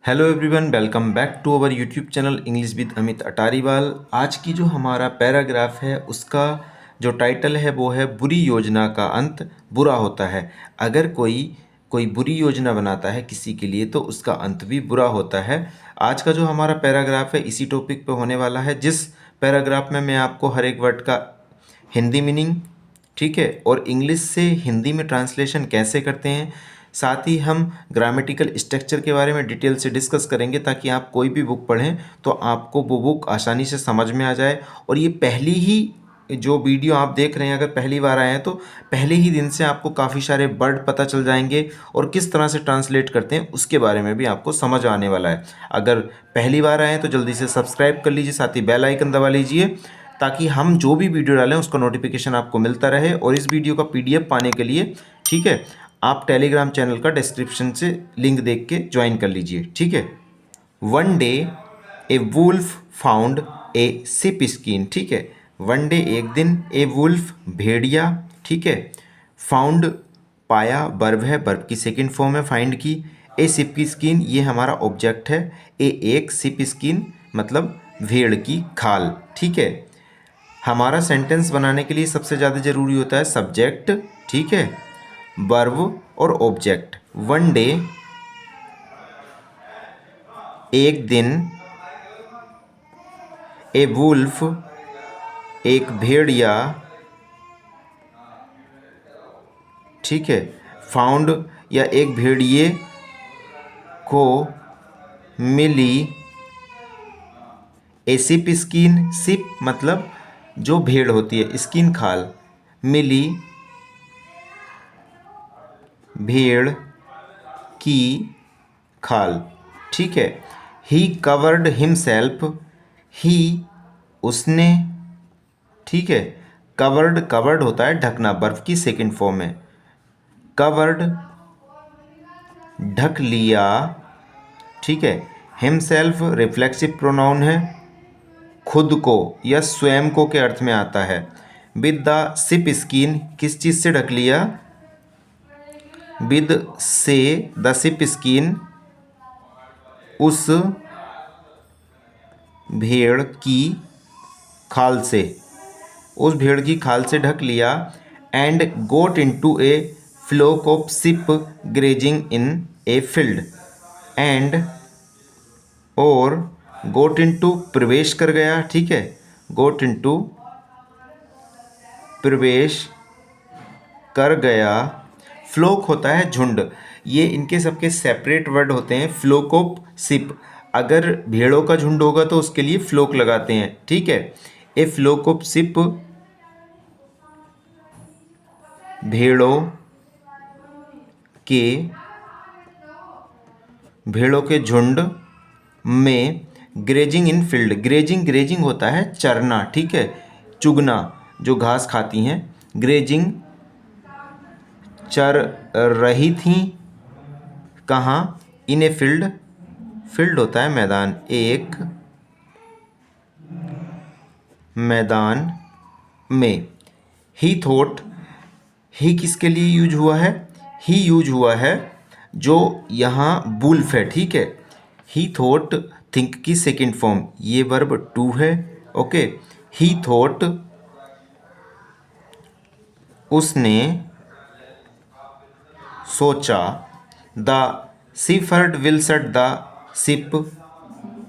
Hello everyone, welcome back to our YouTube channel English with Amit Atariwal. आज की जो हमारा पैराग्राफ है उसका जो टाइटल है वो है बुरी योजना का अंत बुरा होता है। अगर कोई बुरी योजना बनाता है किसी के लिए तो उसका अंत भी बुरा होता है। आज का जो हमारा पैराग्राफ है इसी टॉपिक पे होने वाला है, जिस पैराग्राफ में मैं आपको हर एक वर्ड का हिंदी मीनिंग, ठीक है, और इंग्लिश से हिंदी में ट्रांसलेशन कैसे करते हैं, साथ ही हम ग्रामेटिकल स्ट्रक्चर के बारे में डिटेल से डिस्कस करेंगे ताकि आप कोई भी बुक पढ़ें तो आपको वो बुक आसानी से समझ में आ जाए। और ये पहली ही जो वीडियो आप देख रहे हैं, अगर पहली बार आए हैं तो पहले ही दिन से आपको काफ़ी सारे वर्ड पता चल जाएंगे और किस तरह से ट्रांसलेट करते हैं उसके बारे में भी आपको समझ आने वाला है। अगर पहली बार आए हैं तो जल्दी से सब्सक्राइब कर लीजिए, साथ ही बेल आइकन दबा लीजिए ताकि हम जो भी वीडियो डालें उसका नोटिफिकेशन आपको मिलता रहे। और इस वीडियो का पीडीएफ पाने के लिए, ठीक है, आप टेलीग्राम चैनल का डिस्क्रिप्शन से लिंक देख के ज्वाइन कर लीजिए, ठीक है। One day a wolf found a sheep skin, ठीक है। वन डे एक दिन, ए वुल्फ भेड़िया, ठीक है। फाउंड पाया, वर्ब है, वर्ब की सेकंड फॉर्म है फाइंड की। ए सिप की स्किन ये हमारा ऑब्जेक्ट है। ए एक सिप स्किन मतलब भेड़ की खाल, ठीक है। हमारा सेंटेंस बनाने के लिए सबसे ज़्यादा ज़रूरी होता है सब्जेक्ट, ठीक है, वर्ब और ऑब्जेक्ट। वन डे एक दिन, ए वुल्फ एक भेड़िया, ठीक है, फाउंड या एक भेड़िए को मिली ए सिप स्किन, सिप मतलब जो भेड़ होती है, स्किन खाल, मिली भेड़ की खाल, ठीक है। ही कवर्ड हिमसेल्फ, ही उसने, ठीक है। कवर्ड, कवर्ड होता है ढकना, बर्फ की सेकंड फॉर्म है। कवर्ड ढक लिया, ठीक है। हिमसेल्फ रिफ्लेक्सिव प्रोनाउन है, खुद को या स्वयं को के अर्थ में आता है। विद द सिप स्किन किस चीज से ढक लिया, विद से द सिप स्किन उस भेड़ की खाल से, उस भेड़ की खाल से ढक लिया। And got into a flock of sheep grazing in a field, and और गोट इनटू प्रवेश कर गया, ठीक है। गोट इनटू प्रवेश कर गया। फ्लोक होता है झुंड, ये इनके सबके सेपरेट वर्ड होते हैं। फ्लोक ऑफ सिप, अगर भेड़ों का झुंड होगा तो उसके लिए फ्लोक लगाते हैं, ठीक है। ए फ्लोक ऑफ सिप भेड़ों के झुंड में। ग्रेजिंग इन फील्ड, ग्रेजिंग, ग्रेजिंग होता है चरना, ठीक है, चुगना, जो घास खाती हैं। ग्रेजिंग चर रही थी, कहाँ, इन ए फील्ड, फील्ड होता है मैदान, एक मैदान में। ही थॉट, ही किसके लिए यूज हुआ है, ही यूज हुआ है जो यहाँ वुल्फ है, ठीक है। ही थॉट थिंक की सेकेंड फॉर्म, ये वर्ब टू है, ओके। ही थॉट उसने सोचा। The shepherd will set the sheep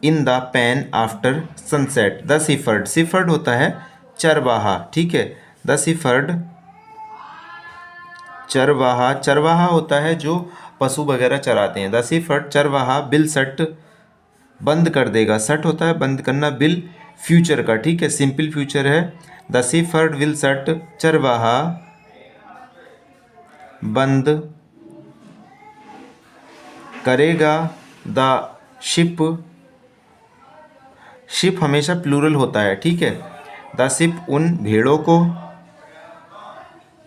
in the pen after sunset. The shepherd, shepherd होता है चरवाहा, ठीक है। द सीफर्ड चरवाहा, चरवाहा होता है जो पशु वगैरह चराते हैं। द सीफर्ड चरवाहा बिल सट बंद कर देगा, सट होता है बंद करना, बिल फ्यूचर का, ठीक है, सिंपल फ्यूचर है। द सीफर्ड विल सट चरवाहा बंद करेगा। द शिप, शिप हमेशा प्लूरल होता है, ठीक है। द शिप उन भेड़ों को,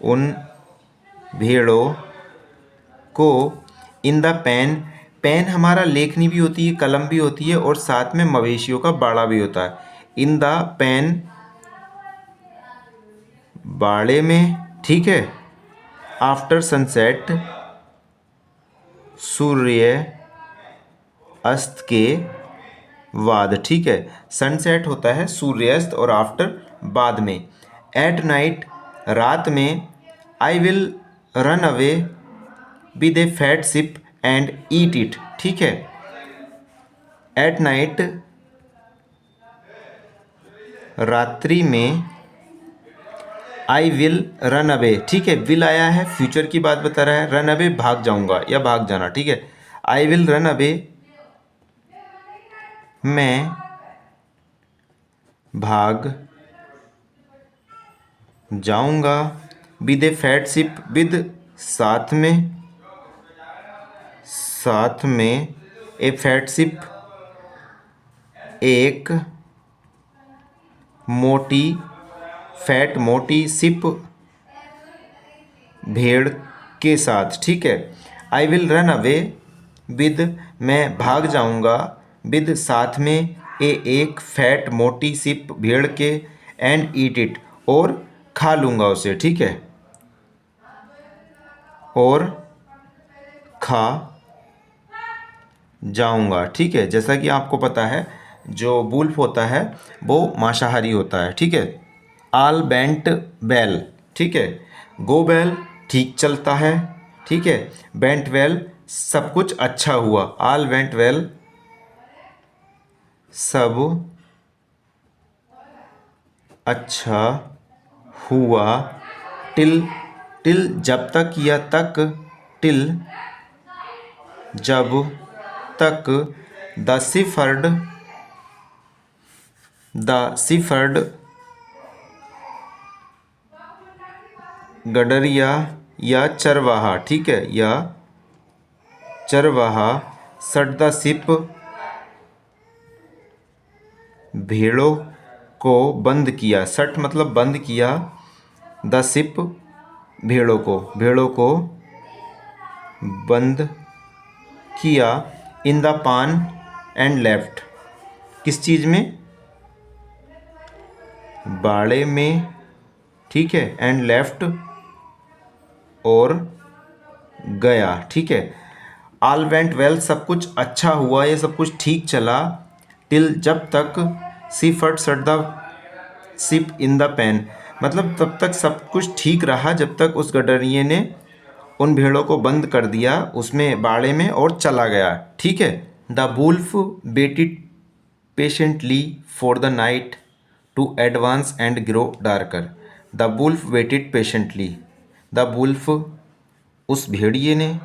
उन भेड़ों को, इन द पैन, पैन हमारा लेखनी भी होती है, कलम भी होती है, और साथ में मवेशियों का बाड़ा भी होता है। इन द पैन बाड़े में, ठीक है। आफ्टर सनसेट सूर्य अस्त के बाद, ठीक है। सनसेट होता है सूर्यास्त, और आफ्टर बाद में। एट नाइट रात में। I will run away with A fat ship and eat it, ठीक है। एट नाइट रात्रि में। आई विल रन अवे, ठीक है। विल आया है, फ्यूचर की बात बता रहा है। रन अवे भाग जाऊंगा या भाग जाना, ठीक है। आई विल रन अवे, मैं भाग जाऊंगा। With A fat ship, with साथ में, साथ में। ए फैट शिप एक मोटी, फैट मोटी शिप भेड़ के साथ, ठीक है। I will run away with, मैं भाग जाऊंगा। विद साथ में। ए एक फैट मोटी शिप भेड़ के। एंड ईट इट, और खा लूंगा उसे, ठीक है। और खा जाऊंगा, ठीक है। जैसा कि आपको पता है जो वुल्फ होता है वो मांसाहारी होता है, ठीक है। आल बेंट वेल, ठीक है। गो वेल ठीक चलता है, ठीक है। बेंट वेल सब कुछ अच्छा हुआ। आल वेंट वेल सब अच्छा हुआ। टिल, टिल जब तक या तक। टिल जब तक। द सिफर्ड, द सिफर्ड गडरिया या चरवाहा, ठीक है। या चरवाहा। सट द सिप भेड़ों को बंद किया। सट मतलब बंद किया। द सिप भेड़ों को, भेड़ों को बंद किया। इन द पान एंड लेफ्ट, किस चीज़ में? बाड़े में, ठीक है। एंड लेफ्ट, और गया, ठीक है। ऑल वेंट वेल सब कुछ अच्छा हुआ, ये सब कुछ ठीक चला। टिल जब तक। Shepherd shut the sheep in the pen, मतलब तब तक सब कुछ ठीक रहा जब तक उस गडरिये ने उन भेड़ों को बंद कर दिया उसमें बाड़े में और चला गया, ठीक है। The wolf waited patiently for the night to advance and grow darker. The wolf waited patiently, the wolf उस भेड़िए ने,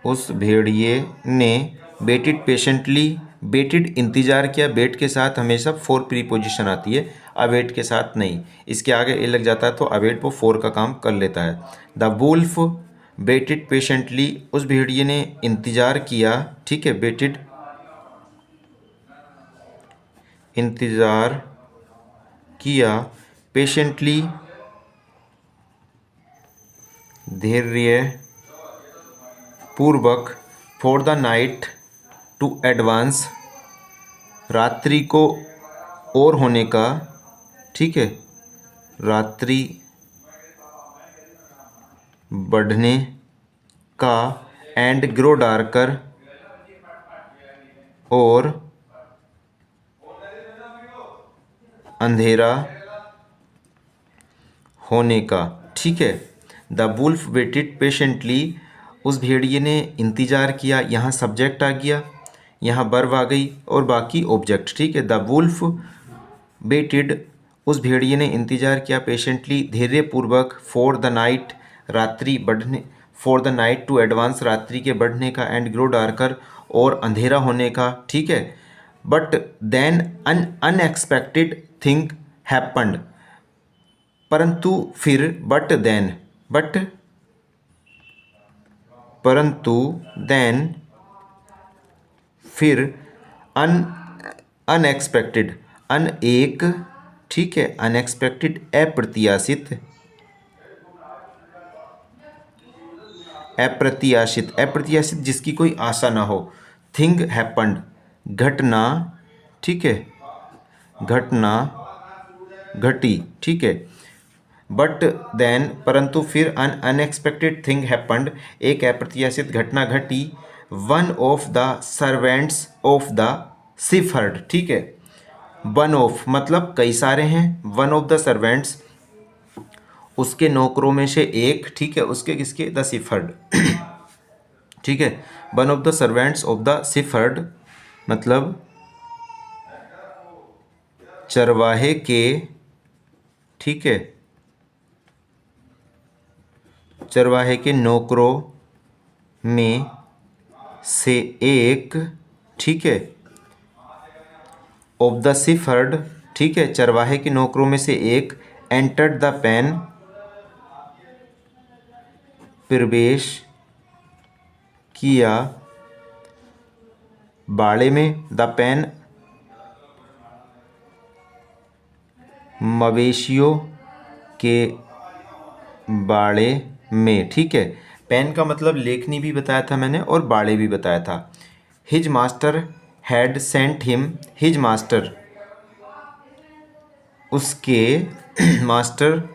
उस भेड़िए ने वेटेड पेशेंटली, वेटेड इंतज़ार किया। वेट के साथ हमेशा फोर प्रीपोजिशन आती है, अवेट के साथ नहीं। इसके आगे ए लग जाता है तो अवेट वो फोर का काम कर लेता है। द वुल्फ वेटेड पेशेंटली, उस भेड़िए ने इंतज़ार किया, ठीक है। वेटेड इंतज़ार किया। पेशेंटली धैर्य पूर्वक। For the night to advance, रात्रि को और होने का, ठीक है। रात्रि बढ़ने का। एंड ग्रो डार्कर, और अंधेरा होने का, ठीक है। द वुल्फ वेटेड पेशेंटली, उस भेड़िए ने इंतज़ार किया। यहाँ सब्जेक्ट आ गया, यहाँ वर्ब आ गई, और बाकी ऑब्जेक्ट, ठीक है। द वुल्फ वेटेड, उस भेड़िए ने इंतज़ार किया। पेशेंटली धैर्यपूर्वक। फॉर द नाइट, रात्रि बढ़ने। For the night to advance, रात्रि के बढ़ने का। एंड ग्रो डार्कर, और अंधेरा होने का, ठीक है। But then an unexpected thing happened, परंतु फिर। बट देन, बट परंतु देन फिर। अन अनएक्सपेक्टेड, अन एक, ठीक है। अनएक्सपेक्टेड अप्रत्याशित, अप्रत्याशित, अप्रत्याशित जिसकी कोई आशा ना हो। थिंग हैपन्ड, घटना, ठीक है। घटना घटी, ठीक है। बट देन परंतु फिर अन अनएक्सपेक्टेड थिंग हैपन्ड, एक अप्रत्याशित घटना घटी। One of the servants of the shepherd, ठीक है, वन ऑफ मतलब कई सारे हैं, वन ऑफ द सर्वेंट्स उसके नौकरों में से एक, ठीक है, उसके किसके, द सिफर्ड, ठीक है, one of the servants of the shepherd मतलब चरवाहे के, ठीक है, चरवाहे के नौकरों में से एक, ठीक है, ऑफ द सिफर्ड, ठीक है, चरवाहे के नौकरों में से एक, एंटर्ड द पेन, प्रवेश किया बाड़े में, द पेन मवेशियों के बाड़े में, ठीक है, पेन का मतलब लेखनी भी बताया था मैंने और बाड़े भी बताया था। His master had sent him, his master उसके मास्टर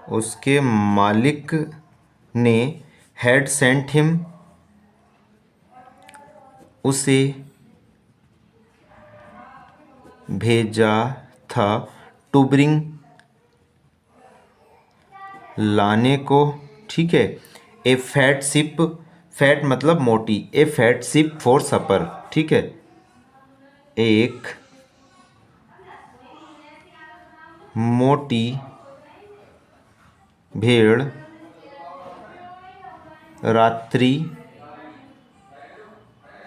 उसके मालिक ने, हैड सेंट हिम उसे भेजा था, टू ब्रिंग लाने को, ठीक है, ए फैट सिप, फैट मतलब मोटी, ए फैट सिप फॉर सपर, ठीक है, एक मोटी भेड़ रात्रि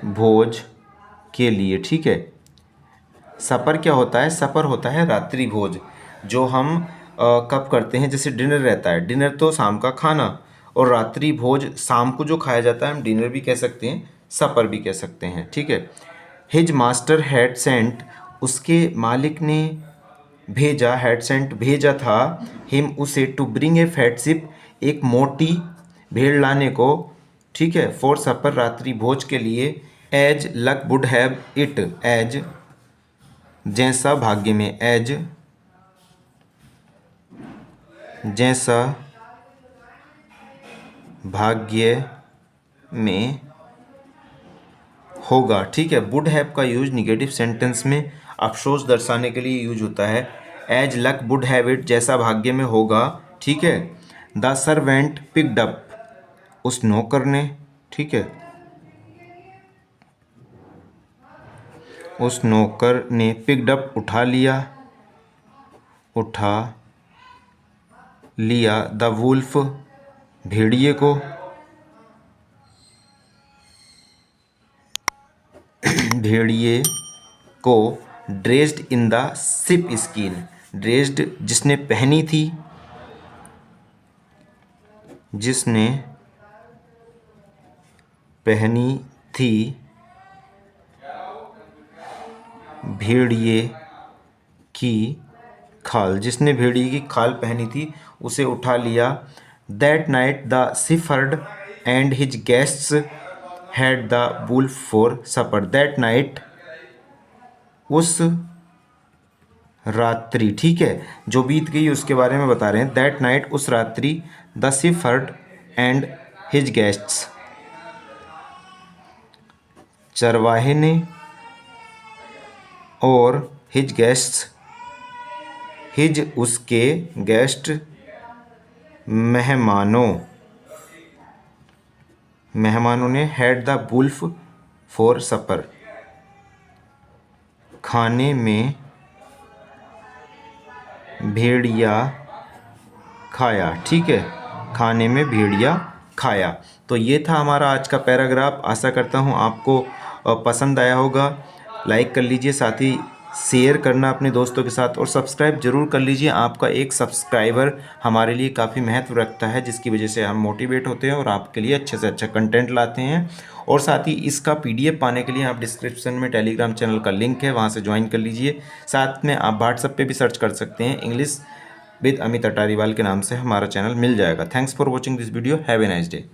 भोज के लिए, ठीक है। सपर क्या होता है, सपर होता है रात्रि भोज, जो हम कब करते हैं, जैसे डिनर रहता है, डिनर तो शाम का खाना, और रात्रि भोज शाम को जो खाया जाता है हम डिनर भी कह सकते हैं, सपर भी कह सकते हैं, ठीक है। हिज मास्टर हैड सेंट, उसके मालिक ने भेजा, हैड सेंट भेजा था, हिम उसे, to bring a fat sheep, एक मोटी भेड़ लाने को, ठीक है, फॉर सपर रात्रि भोज के लिए, as luck would have it, as जैसा भाग्य में, एज जैसा भाग्य में होगा, ठीक है। वुड हैव का यूज निगेटिव सेंटेंस में अफसोस दर्शाने के लिए यूज होता है। As luck would have it, जैसा भाग्य में होगा, ठीक है। द सर्वेंट पिक्ड अप, उस नौकर ने, ठीक है, उस नौकर ने, पिक्ड अप उठा लिया, उठा लिया, द वुल्फ भेड़िए को, भेड़िए को, dressed in the sheep skin, dressed जिसने पहनी थी, जिसने पहनी थी भेड़िए की खाल, जिसने भेड़िए की खाल पहनी थी उसे उठा लिया। That night the shepherd and his guests had the wolf for supper, that night उस रात्रि, ठीक है, जो बीत गई उसके बारे में बता रहे हैं। दैट नाइट उस रात्रि, the shepherd and his guests, चरवाहे ने और हिज गेस्ट्स, हिज उसके, गेस्ट मेहमानों, मेहमानों ने, हैड द वुल्फ फॉर सपर, खाने में भेड़िया खाया, ठीक है, खाने में भेड़िया खाया। तो ये था हमारा आज का पैराग्राफ। आशा करता हूँ आपको पसंद आया होगा। लाइक कर लीजिए, साथ ही शेयर करना अपने दोस्तों के साथ, और सब्सक्राइब जरूर कर लीजिए। आपका एक सब्सक्राइबर हमारे लिए काफ़ी महत्व रखता है, जिसकी वजह से हम मोटिवेट होते हैं और आपके लिए अच्छे से अच्छा कंटेंट लाते हैं। और साथ ही इसका PDF पाने के लिए आप डिस्क्रिप्शन में टेलीग्राम चैनल का लिंक है, वहाँ से ज्वाइन कर लीजिए। साथ में आप व्हाट्सएप पे भी सर्च कर सकते हैं, इंग्लिश विद अमित अटारीवाल के नाम से हमारा चैनल मिल जाएगा। Thanks for watching this video, have a nice day.